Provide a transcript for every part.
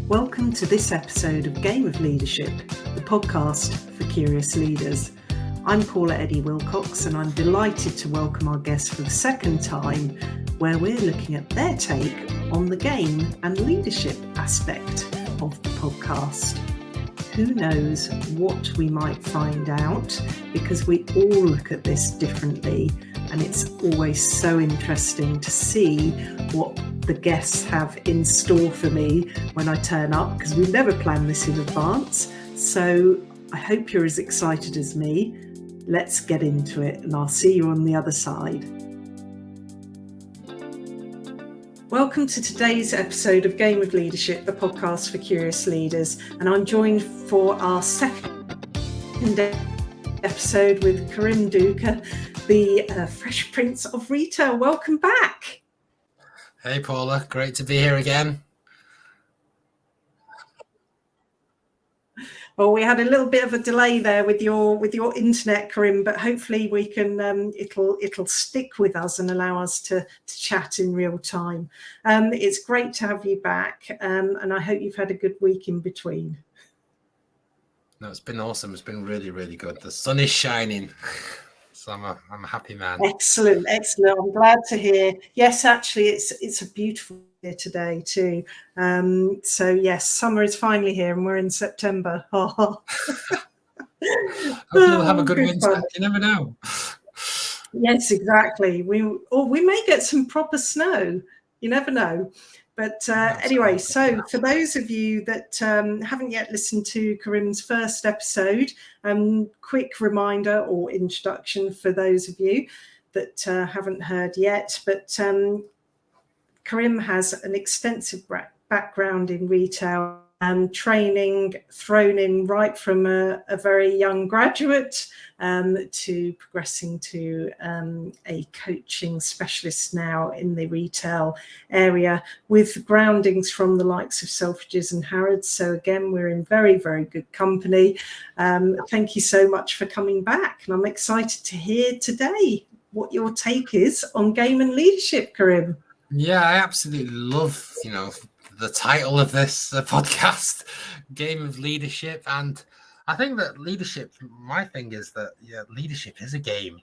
Welcome to this episode of Game of Leadership, the podcast for curious leaders. I'm Paula Eddie Wilcox, and I'm delighted to welcome our guest for the second time, where we're looking at their take on the game and leadership aspect of the podcast. Who knows what we might find out, because we all look at this differently, and it's always so interesting to see what the guests have in store for me when I turn up, because we never plan this in advance. So I hope you're as excited as me. Let's get into it, and I'll see you on the other side. Welcome to today's episode of Game of Leadership, the podcast for curious leaders. And I'm joined for our second episode with Karim Doukar, the Fresh Prince of Retail. Welcome back. Hey Paula, great to be here again. Well, we had a little bit of a delay there with your internet, Karim, but hopefully we can it'll stick with us and allow us to chat in real time. It's great to have you back, and I hope you've had a good week in between. No, it's been awesome. It's been really, really good. The sun is shining. So I'm a happy man. Excellent. I'm glad to hear. Yes, actually, it's a beautiful day today too. So yes, summer is finally here, and we're in September. Hopefully we'll have a good winter. You never know. Yes, exactly. We may get some proper snow. You never know. But anyway, so for those of you that haven't yet listened to Karim's first episode, quick reminder or introduction for those of you that haven't heard yet. But Karim has an extensive background in retail and training, thrown in right from a very young graduate to progressing to a coaching specialist now in the retail area, with groundings from the likes of Selfridges and Harrods. So again, we're in very, very good company. Thank you so much for coming back. And I'm excited to hear today what your take is on game and leadership, Karim. Yeah, I absolutely love, the title of this podcast, Game of Leadership. And I think that leadership, my thing is that leadership is a game.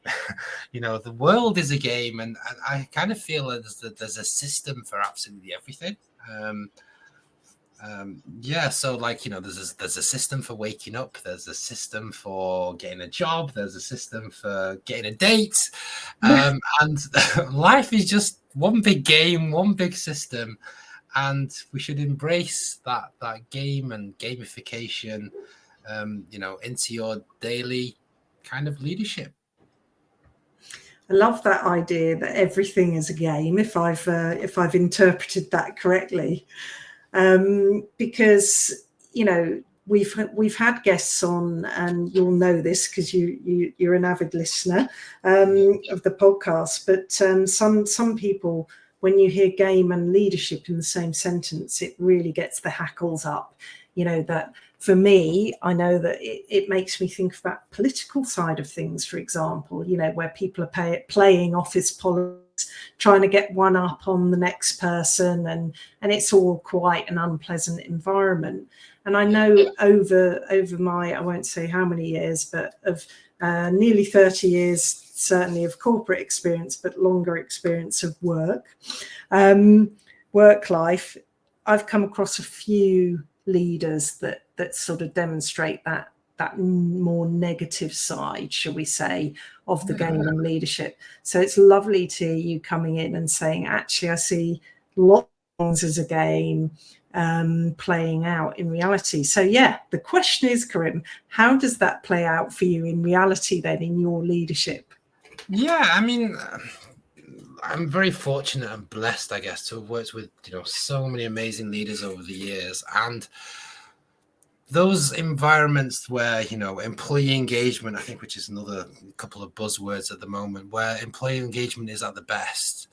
The world is a game, and I kind of feel that there's a system for absolutely everything. So there's a system for waking up, there's a system for getting a job, there's a system for getting a date, and life is just one big game, one big system. And we should embrace that game and gamification, into your daily kind of leadership. I love that idea that everything is a game, if I've interpreted that correctly, because we've had guests on, and you'll know this because you're an avid listener of the podcast. But some people, when you hear game and leadership in the same sentence, it really gets the hackles up. That for me, I know that it makes me think about political side of things, for example, where people are playing office politics, trying to get one up on the next person, and it's all quite an unpleasant environment. And I know over my, I won't say how many years, but of nearly 30 years, certainly of corporate experience, but longer experience of work life, I've come across a few leaders that sort of demonstrate that more negative side, shall we say, of the game and leadership. So it's lovely to hear you coming in and saying, actually, I see lots of things as a game playing out in reality. So yeah, the question is, Karim, how does that play out for you in reality then, in your leadership? Yeah, I mean, I'm very fortunate and blessed, I guess, to have worked with so many amazing leaders over the years, and those environments where employee engagement, I think, which is another couple of buzzwords at the moment, where employee engagement is at the best.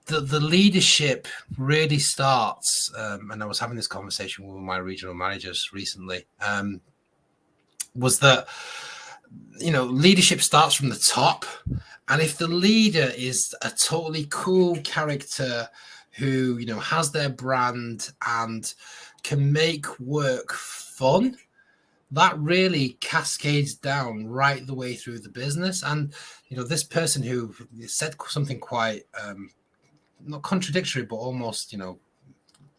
The leadership really starts, and I was having this conversation with my regional managers recently, was that leadership starts from the top. And if the leader is a totally cool character who, you know, has their brand and can make work fun, that really cascades down right the way through the business. And, you know, this person who said something quite not contradictory, but almost, you know,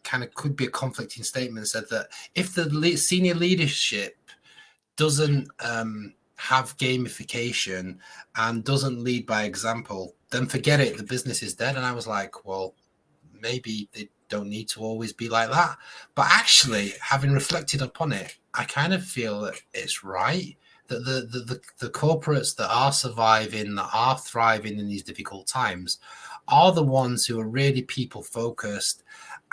kind of could be a conflicting statement, said that if the senior leadership doesn't have gamification and doesn't lead by example, then forget it, the business is dead. And I was like, well, maybe they don't need to always be like that. But actually, having reflected upon it, I kind of feel that it's right, that the corporates that are surviving, that are thriving in these difficult times, are the ones who are really people focused,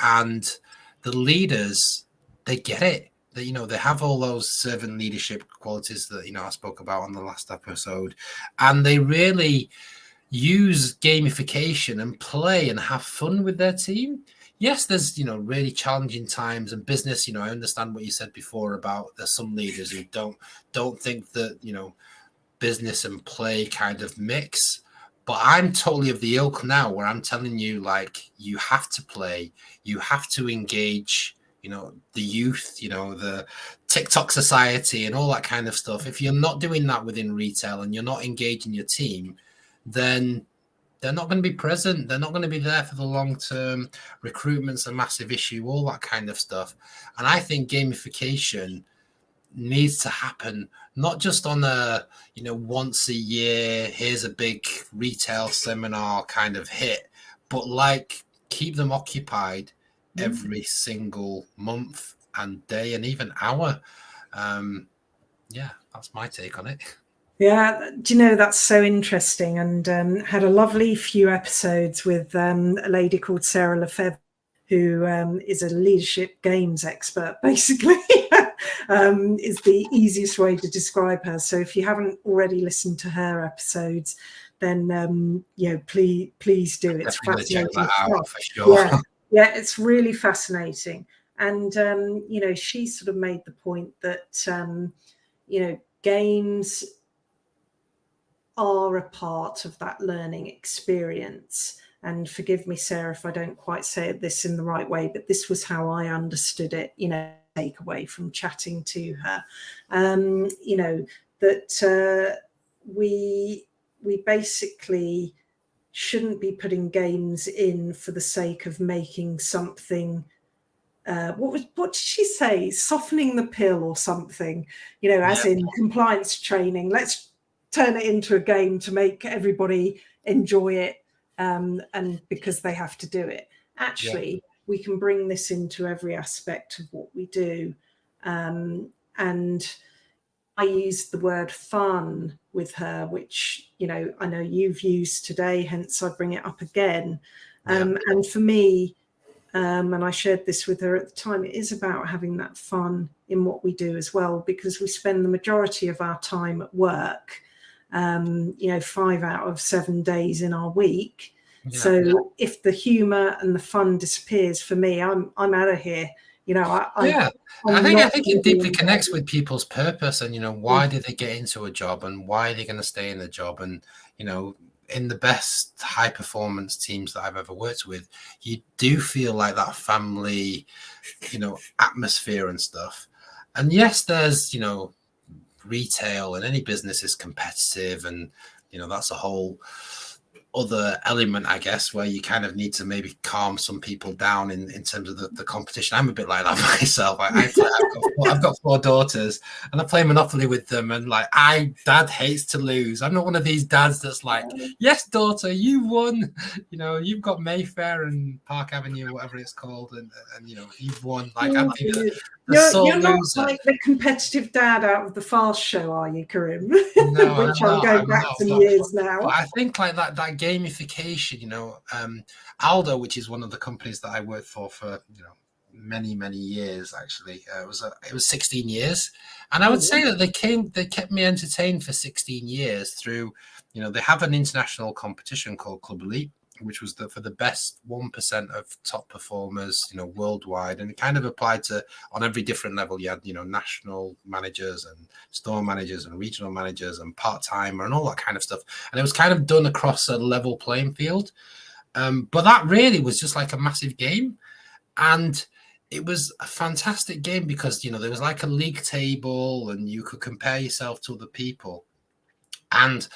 and the leaders, they get it. That, you know, they have all those servant leadership qualities that, you know, I spoke about on the last episode, and they really use gamification and play and have fun with their team. Yes, there's, you know, really challenging times and business. You know, I understand what you said before about there's some leaders who don't think that, you know, business and play kind of mix. But I'm totally of the ilk now where I'm telling you, like, you have to play, you have to engage, you know, the youth, you know, the TikTok society and all that kind of stuff. If you're not doing that within retail and you're not engaging your team, then they're not going to be present. They're not going to be there for the long term. Recruitment's a massive issue, all that kind of stuff. And I think gamification needs to happen, not just on a, you know, once a year, here's a big retail seminar kind of hit, but like keep them occupied every single month and day and even hour. Yeah, that's my take on it. Yeah, do you know, that's so interesting, and had a lovely few episodes with a lady called Sarah Lefebvre, who is a leadership games expert, basically, is the easiest way to describe her. So if you haven't already listened to her episodes, then, you know, please do. It's fascinating. Check that out for sure. Yeah, it's really fascinating. And, you know, she sort of made the point that, you know, games are a part of that learning experience. And forgive me, Sarah, if I don't quite say this in the right way, but this was how I understood it, you know, take away from chatting to her, you know, that we basically shouldn't be putting games in for the sake of making something, what did she say? Softening the pill or something, you know, as in compliance training. Let's turn it into a game to make everybody enjoy it, and because they have to do it. Actually, we can bring this into every aspect of what we do. And I used the word fun with her, which, you know, I know you've used today, hence I bring it up again. And for me, and I shared this with her at the time, it is about having that fun in what we do as well, because we spend the majority of our time at work, you know, 5 out of 7 days in our week. So if the humor and the fun disappears, for me, I'm out of here. You know, I think it deeply connects with people's purpose and, you know, why did they get into a job and why are they going to stay in the job? And, you know, in the best high performance teams that I've ever worked with, you do feel like that family, you know, atmosphere and stuff. And yes, there's, you know, retail and any business is competitive, and, you know, that's a whole other element, I guess, where you kind of need to maybe calm some people down in terms of the competition. I'm a bit like that myself. I've got 4 daughters and I play Monopoly with them, and like, dad hates to lose. I'm not one of these dads that's like, yes, daughter, you won. You know, you've got Mayfair and Park Avenue, whatever it's called, and you know, you've won. Like, I'm you're not like the competitive dad out of the Fast Show, are you, Karim? No, which I'm going back some years now. But I think like that gamification, you know, Aldo, which is one of the companies that I worked for, you know, many years, actually. It was 16 years, and I would say that they kept me entertained for 16 years through, you know, they have an international competition called Club Elite, which was for the best 1% of top performers, you know, worldwide. And it kind of applied to on every different level. You had, you know, national managers and store managers and regional managers and part-timer and all that kind of stuff. And it was kind of done across a level playing field. But that really was just like a massive game. And it was a fantastic game because, you know, there was like a league table and you could compare yourself to other people. And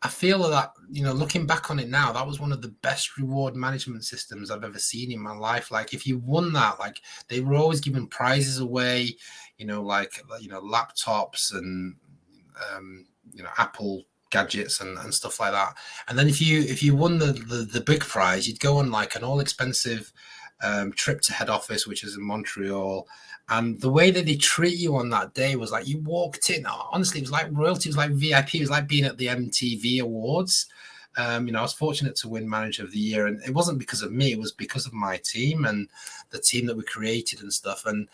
I feel that, you know, looking back on it now, that was one of the best reward management systems I've ever seen in my life. Like, if you won that, like, they were always giving prizes away, you know, like, you know, laptops and, you know, Apple gadgets and stuff like that. And then if you won the big prize, you'd go on like an all expensive trip to head office, which is in Montreal. And the way that they treat you on that day was like you walked in. Honestly, it was like royalty. It was like VIP. It was like being at the MTV Awards. You know, I was fortunate to win Manager of the Year, and it wasn't because of me. It was because of my team and the team that we created and stuff. And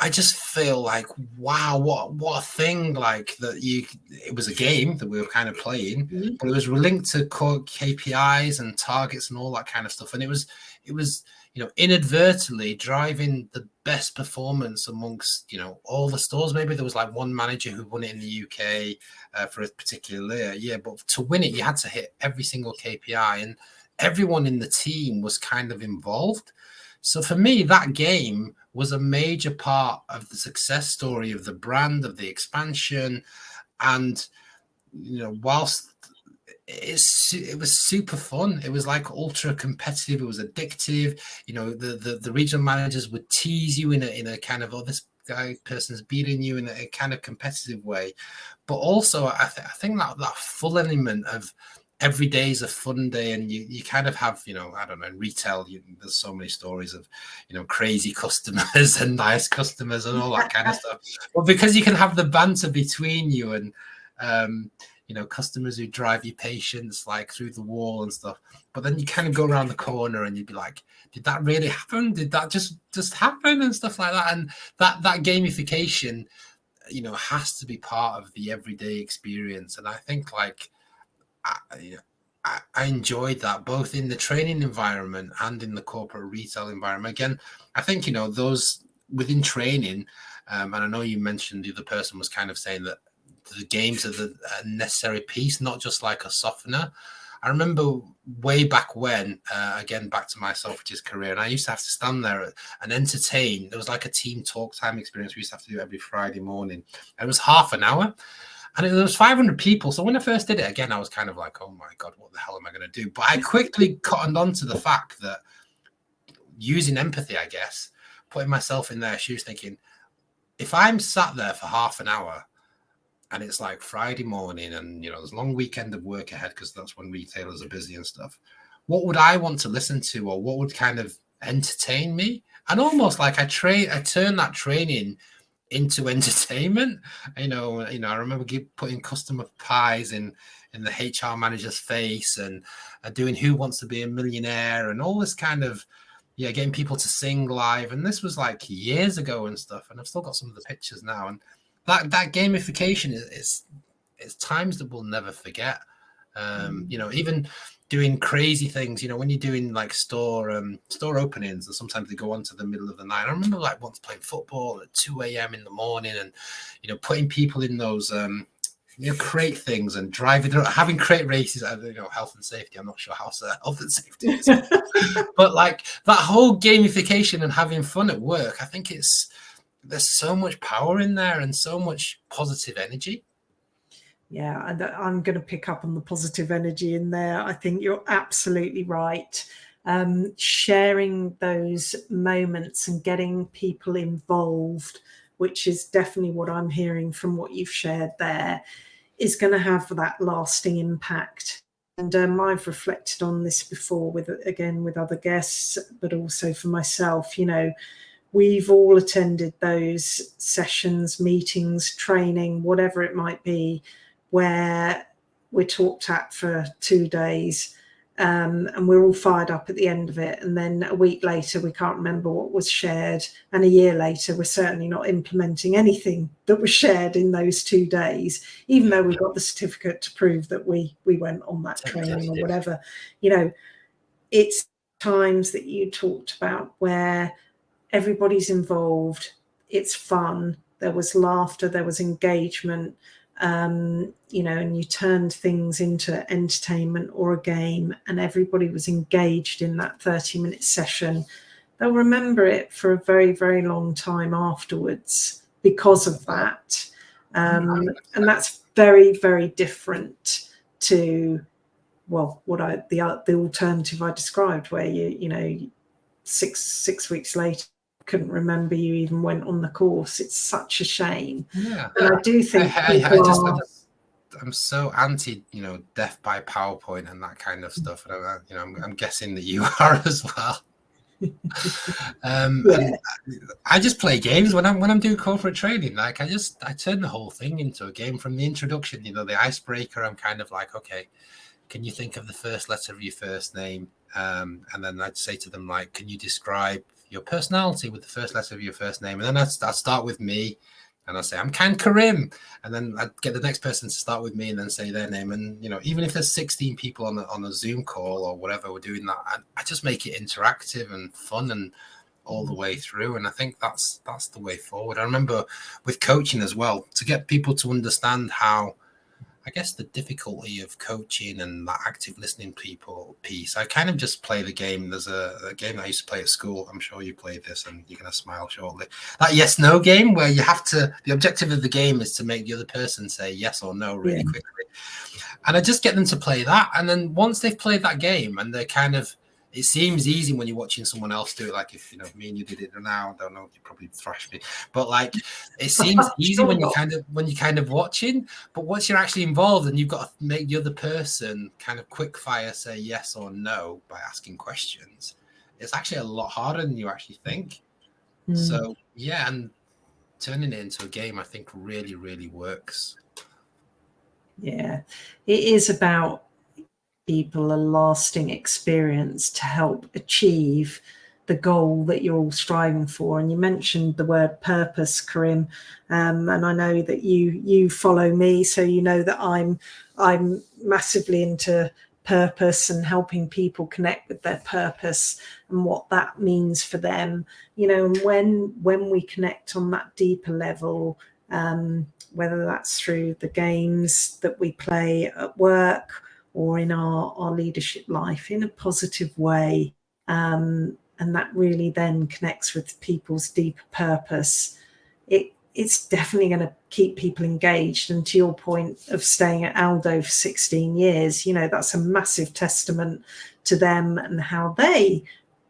I just feel like, wow, what a thing! Like that, it was a game that we were kind of playing, but it was linked to core KPIs and targets and all that kind of stuff. And it was, you know, inadvertently driving the best performance amongst, you know, all the stores. Maybe there was like one manager who won it in the UK for a particular year, but to win it, you had to hit every single KPI, and everyone in the team was kind of involved. So for me, that game was a major part of the success story of the brand, of the expansion. And, you know, whilst it was super fun, it was like ultra competitive, it was addictive. You know, the regional managers would tease you in a kind of, oh, this person's beating you in a kind of competitive way. But also, I think that full element of every day is a fun day, and you kind of have, you know, I don't know, in retail, there's so many stories of, you know, crazy customers and nice customers and all that kind of stuff. But because you can have the banter between you and, you know, customers who drive your patience like through the wall and stuff. But then you kind of go around the corner and you'd be like, did that really happen? Did that just happen and stuff like that? And that gamification, you know, has to be part of the everyday experience. And I think like, I enjoyed that both in the training environment and in the corporate retail environment. Again, I think, you know, those within training, and I know you mentioned the other person was kind of saying that the games are the necessary piece, not just like a softener. I remember way back when, again, back to my self-teach career, and I used to have to stand there and entertain. There was like a team talk time experience we used to have to do every Friday morning. And it was half an hour. And there was 500 people. So when I first did it, again, I was kind of like, oh my God, what the hell am I going to do? But I quickly cottoned on to the fact that using empathy, I guess, putting myself in their shoes, thinking, if I'm sat there for half an hour and it's like Friday morning and, you know, there's a long weekend of work ahead because that's when retailers are busy and stuff, what would I want to listen to, or what would kind of entertain me? And almost like I turn that training into entertainment. You know, I remember putting customer pies in the HR manager's face and doing Who Wants to Be a Millionaire and all this kind of, getting people to sing live. And this was like years ago and stuff. And I've still got some of the pictures now. And that gamification is times that we'll never forget. You know, even doing crazy things, you know, when you're doing like store openings, and sometimes they go on to the middle of the night. I remember like once playing football at 2 a.m. in the morning and, you know, putting people in those, you know, crate things and driving, having crate races, you know, health and safety. I'm not sure how health and safety is, but like that whole gamification and having fun at work, I think there's so much power in there and so much positive energy. Yeah, and I'm going to pick up on the positive energy in there. I think you're absolutely right. Sharing those moments and getting people involved, which is definitely what I'm hearing from what you've shared there, is going to have that lasting impact. And I've reflected on this before with other guests, but also for myself. You know, we've all attended those sessions, meetings, training, whatever it might be, where we're talked at for 2 days, and we're all fired up at the end of it. And then a week later, we can't remember what was shared. And a year later, we're certainly not implementing anything that was shared in those 2 days, even though we got the certificate to prove that we went on that training or whatever. You know, it's times that you talked about where everybody's involved, it's fun, there was laughter, there was engagement. you know, and you turned things into entertainment or a game, and everybody was engaged in that 30-minute session, they'll remember it for a very, very long time afterwards because of that. And that's very, very different to, well, the alternative I described, where you know, six weeks later couldn't remember you even went on the course. It's such a shame. Yeah, and I do think I'm so anti, you know, death by PowerPoint and that kind of stuff. And you know, I'm guessing that you are as well. And I just play games when I'm doing corporate training. Like I turn the whole thing into a game from the introduction. You know, the icebreaker. I'm kind of like, okay, can you think of the first letter of your first name? And then I'd say to them, like, can you describe your personality with the first letter of your first name? And then I'd start with me, and I'd say, I'm Karim. And then I'd get the next person to start with me and then say their name. And, you know, even if there's 16 people on a Zoom call or whatever, we're doing that, I just make it interactive and fun and all the way through. And I think that's the way forward. I remember with coaching as well, to get people to understand how, I guess, the difficulty of coaching and that active listening piece. I kind of just play the game. There's a game that I used to play at school. I'm sure you played this and you're going to smile shortly. That yes, no game where you have to, the objective of the game is to make the other person say yes or no really quickly. And I just get them to play that. And then once they've played that game and they're kind of, it seems easy when you're watching someone else do it. Like if, you know, me and you did it now, I don't know, you probably thrash me, but like it seems easy when you're kind of watching, but once you're actually involved and you've got to make the other person kind of quick fire say yes or no by asking questions, it's actually a lot harder than you actually think. So yeah, and turning it into a game, I think really, really works. Yeah, it is about people a lasting experience to help achieve the goal that you're all striving for. And you mentioned the word purpose, Karim, and I know that you follow me, so you know that I'm massively into purpose and helping people connect with their purpose and what that means for them. You know, and when we connect on that deeper level, whether that's through the games that we play at work or in our leadership life in a positive way, and that really then connects with people's deeper purpose, it's definitely going to keep people engaged. And to your point of staying at Aldo for 16 years, you know, that's a massive testament to them and how they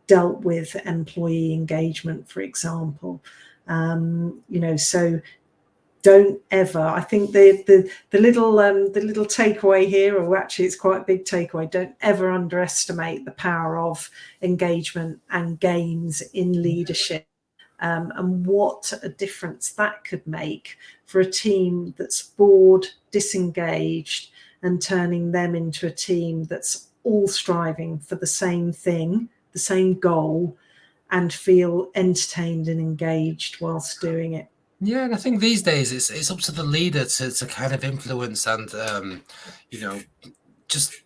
dealt with employee engagement, for example. You know, so don't ever, I think the little takeaway here, or actually it's quite a big takeaway, don't ever underestimate the power of engagement and games in leadership, and what a difference that could make for a team that's bored, disengaged, and turning them into a team that's all striving for the same thing, the same goal, and feel entertained and engaged whilst doing it. Yeah, and I think these days it's up to the leader to kind of influence and you know, just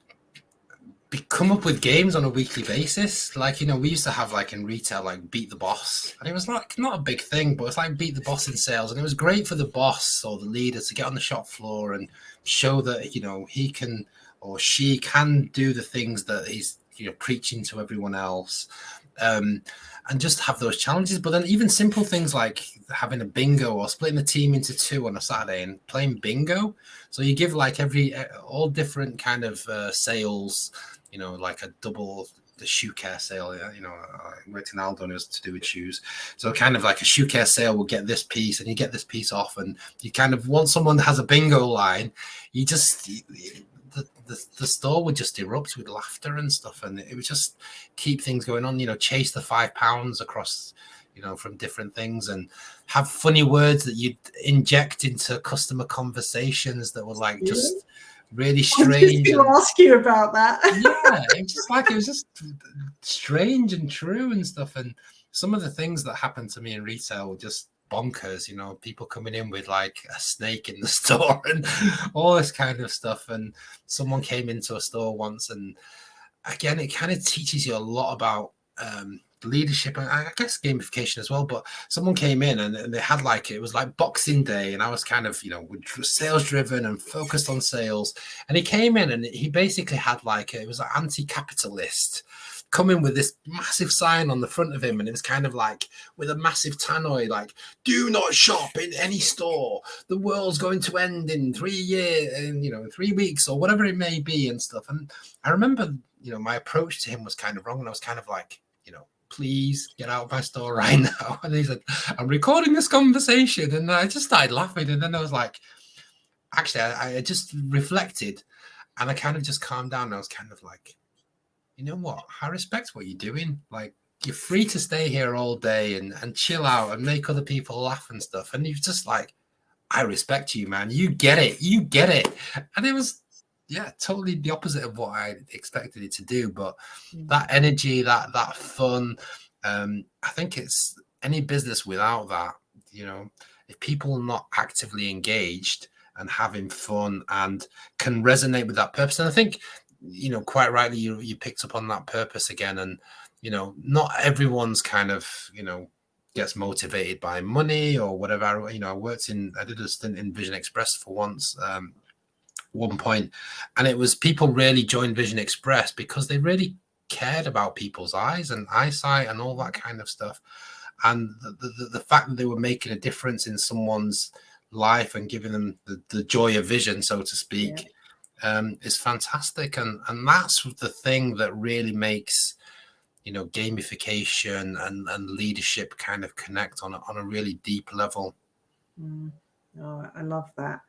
come up with games on a weekly basis. Like, you know, we used to have like in retail, like beat the boss, and it was like not a big thing, but it's like beat the boss in sales, and it was great for the boss or the leader to get on the shop floor and show that, you know, he can or she can do the things that he's, you know, preaching to everyone else. And just have those challenges. But then even simple things like having a bingo or splitting the team into two on a Saturday and playing bingo. So you give like all different kind of sales, you know, like a double, the shoe care sale, you know, I worked in Aldo, it was to do with shoes. So kind of like a shoe care sale will get this piece and you get this piece off, and you kind of, once someone has a bingo line, you just, the store would just erupt with laughter and stuff, and it would just keep things going on. You know, chase the £5 across, you know, from different things, and have funny words that you'd inject into customer conversations that were like just really strange. I was ask you about that. Yeah, it was just strange and true and stuff. And some of the things that happened to me in retail were just bonkers, you know, people coming in with like a snake in the store and all this kind of stuff. And someone came into a store once, and again, it kind of teaches you a lot about leadership and I guess gamification as well. But someone came in and they had like, it was like Boxing Day, and I was kind of, sales driven and focused on sales. And he came in and he basically had like, it was an anti-capitalist come in with this massive sign on the front of him, and it was kind of like with a massive tannoy, like, do not shop in any store, the world's going to end in 3 years and in 3 weeks or whatever it may be and stuff. And I remember my approach to him was kind of wrong, and I was kind of like, please get out of my store right now. And he said, I'm recording this conversation. And I just started laughing, and then I was like, actually I just reflected, and I kind of just calmed down, and I was kind of like, you know what? I respect what you're doing. Like, you're free to stay here all day and chill out and make other people laugh and stuff. And you're just like, I respect you, man. You get it. You get it. And it was, totally the opposite of what I expected it to do. But that energy, that fun, I think it's any business without that, if people are not actively engaged and having fun and can resonate with that purpose. And I think, quite rightly, you picked up on that purpose again. And, not everyone's kind of, gets motivated by money or whatever. I did a stint in Vision Express for one point, and it was people really joined Vision Express because they really cared about people's eyes and eyesight and all that kind of stuff. And the fact that they were making a difference in someone's life and giving them the joy of vision, so to speak, is fantastic. And that's the thing that really makes gamification and leadership kind of connect on a really deep level. Oh, I love that.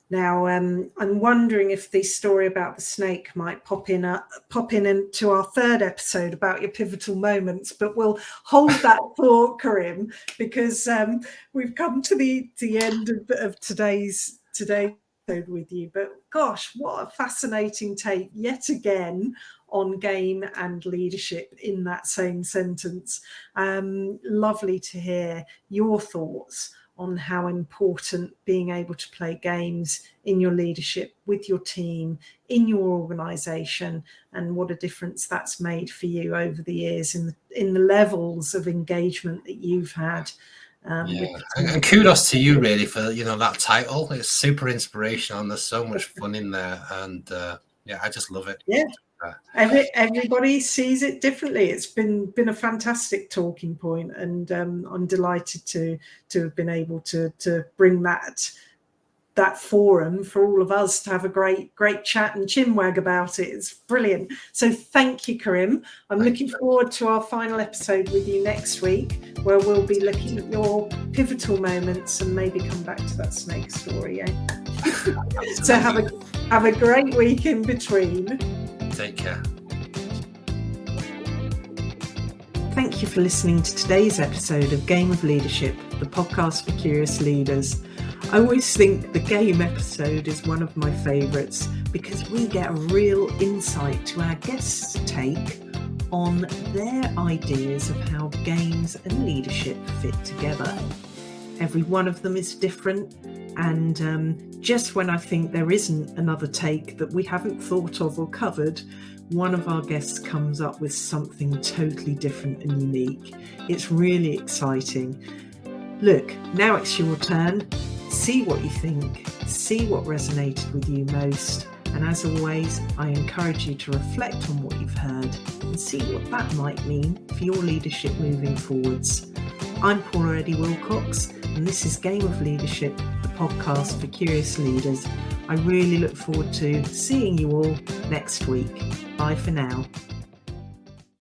Now, I'm wondering if the story about the snake might pop in into our third episode about your pivotal moments, but we'll hold that thought, Karim, because we've come to the end of today's episode with you. But gosh, what a fascinating take yet again on game and leadership in that same sentence. Lovely to hear your thoughts on how important being able to play games in your leadership with your team, in your organization, and what a difference that's made for you over the years in the levels of engagement that you've had. And kudos to you really for that title. It's super inspirational and there's so much fun in there, and I just love it. Everybody sees it differently. It's been a fantastic talking point, and I'm delighted to have been able to bring that forum for all of us to have a great chat and chinwag about it. It's brilliant. So thank you, Karim. I'm looking forward to our final episode with you next week, where we'll be looking at your pivotal moments and maybe come back to that snake story. So have a great week in between. Take care. Thank you for listening to today's episode of Game of Leadership, the podcast for curious leaders. I always think the game episode is one of my favourites because we get a real insight to our guests' take on their ideas of how games and leadership fit together. Every one of them is different, and just when I think there isn't another take that we haven't thought of or covered, one of our guests comes up with something totally different and unique. It's really exciting. Look, now it's your turn. See what you think, see what resonated with you most, and as always, I encourage you to reflect on what you've heard and see what that might mean for your leadership moving forwards. I'm Paula Eddie Wilcox, and this is Game of Leadership, the podcast for curious leaders. I really look forward to seeing you all next week. Bye for now.